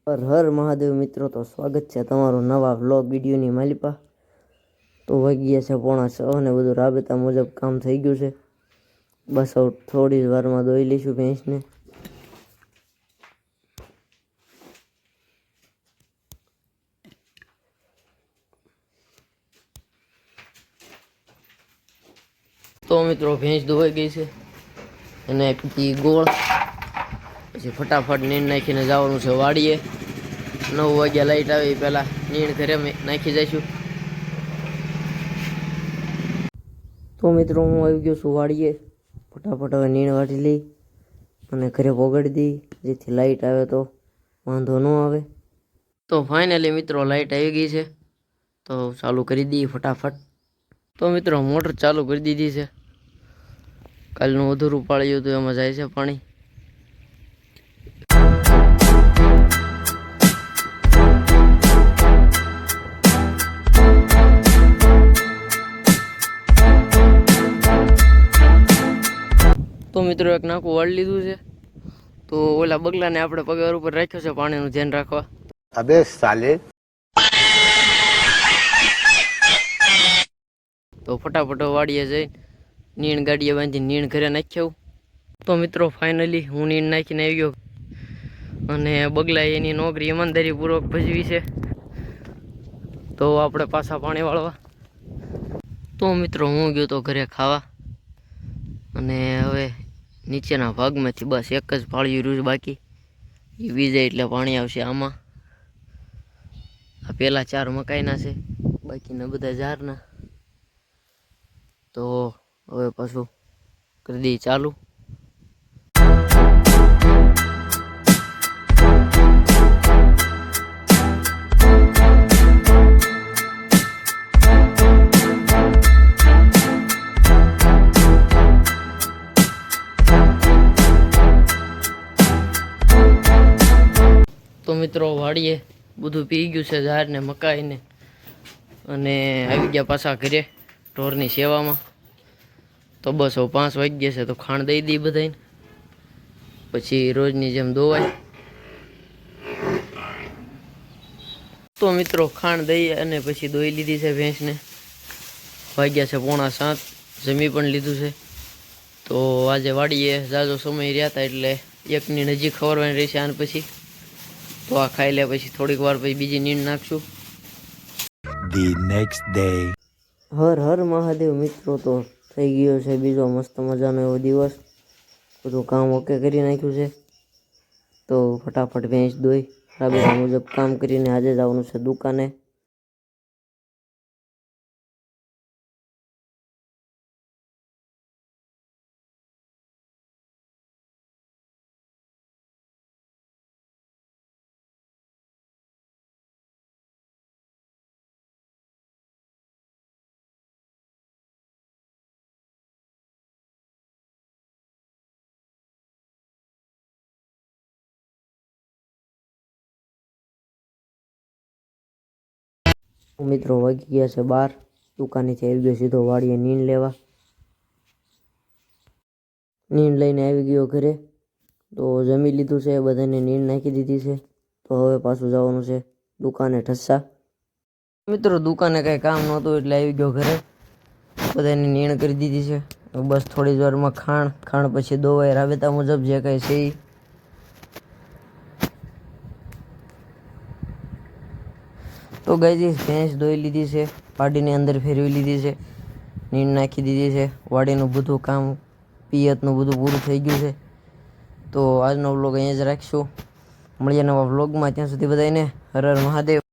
હર હર મહાદેવ મિત્રો, તો સ્વાગત છે તમારું નવા વ્લોગ વિડીયોની માલિપા. તો વાગ્યા છે 6:45 ને બધું રાબેતા મુજબ કામ થઈ ગયું છે. બસ હવે થોડી જ વારમાં દોઈ લઈશું ભેંસને. તો મિત્રો ભેંસ ધોવાઈ ગઈ છે અને પીતી ગોળ. પછી ફટાફટ નીણ નાખીને જવાનું છે વાડીએ. 9 વાગ્યા લાઈટ આવે પહેલાં નીણ ઘરે નાખી જઈશું. તો મિત્રો હું આવી ગયો છું વાડીએ. ફટાફટ હવે નીણ વાટી લઈ અને ઘરે પોગાડી દઈ, જેથી લાઈટ આવે તો વાંધો ન આવે. તો ફાઇનલી મિત્રો લાઈટ આવી ગઈ છે, તો ચાલુ કરી દઈએ ફટાફટ. તો મિત્રો મોટર ચાલુ કરી દીધી છે. કાલનું અધૂરું પાડ્યું હતું, એમાં જાય છે પાણી. તો મિત્રો એક નાકું વાળી લીધું છે. તો ઓલા બગલાને આપણે પગાર ઉપર રાખ્યો છે પાણીનું ધ્યાન રાખવા. અબે સાલે. તો ફટાફટ વાડીએ જઈ નીણ ગાડીએ બાંધી નીણ ઘરે નાખ્યું. તો મિત્રો ફાઇનલી હું નીણ નાખીને આવી ગયો અને બગલાએ એની નોકરી ઈમાનદારીપૂર્વક ભજવી છે. તો આપણે પાછા પાણી વાળવા. તો મિત્રો હું ગયો તો ઘરે ખાવા, અને હવે નીચેના ભાગમાંથી બસ એક જ પાળિયું રહ્યું બાકી. એ વીજે એટલે પાણી આવશે આમાં. આ પેલા 4 મકાઈના છે, બાકીના બધા ઝારના. તો હવે પાછું કરી દઈએ ચાલુ. તો મિત્રો વાડીએ બધું પી ગયું છે, ઝાડ ને મકાઈ ને, અને આવી ગયા પાછા ઘરે ઢોરની સેવામાં. તો બસ હવે 5 વાગ્યા છે, તો ખાણ દઈ દઈ બધાને, પછી રોજની જેમ દોવાય. તો મિત્રો ખાણ દઈ અને પછી દોઈ લીધી છે ભેંસને. વાગ્યા છે 6:45, જમી પણ લીધું છે. તો આજે વાડીએ ઝાઝો સમય રહ્યા હતા, એટલે એકની નજીક ખવડાવવાની રહેશે આને પછી. તો આ ખાઈ લે, પછી થોડીક વાર પછી બીજી નીંદ નાખશું. The next day. Har Har Mahadev મિત્રો, તો થઈ ગયો છે બીજો મસ્ત મજાનો એવો દિવસ. બધું કામ ઓકે કરી નાખ્યું છે. તો ફટાફટ ભેંસ દોઈ રાબેતા મુજબ કામ કરીને આજે જવાનું છે દુકાને. મિત્રો વાગી ગયા છે 12. દુકાનેથી આવી ગયો સીધો વાડીએ નીંદ લેવા. નીંદ લઈને આવી ગયો ઘરે. તો જમી લીધું છે, બધાને નીંદ નાખી દીધી છે. તો હવે પાછું જવાનું છે દુકાને ઠસ્સા. મિત્રો દુકાને કાંઈ કામ નહોતું એટલે આવી ગયો ઘરે. બધાની નીંદ કરી દીધી છે. બસ થોડી જ વારમાં ખાણ પછી દોવાય રાબેતા મુજબ જે કાંઈ છે એ. તો ગાઈઝ ભેંસ દોઈ લીધી છે, વાડીની અંદર ફેરવી લીધી છે, નીંદ નાખી દીધી છે. વાડીનું બધું કામ પિયતનું બધું પૂરું થઈ ગયું છે. તો આજનો વ્લોગ અહીંયા જ રાખીશું. મળીએ નવા વ્લોગમાં. ત્યાં સુધી બધાને હર હર મહાદેવ.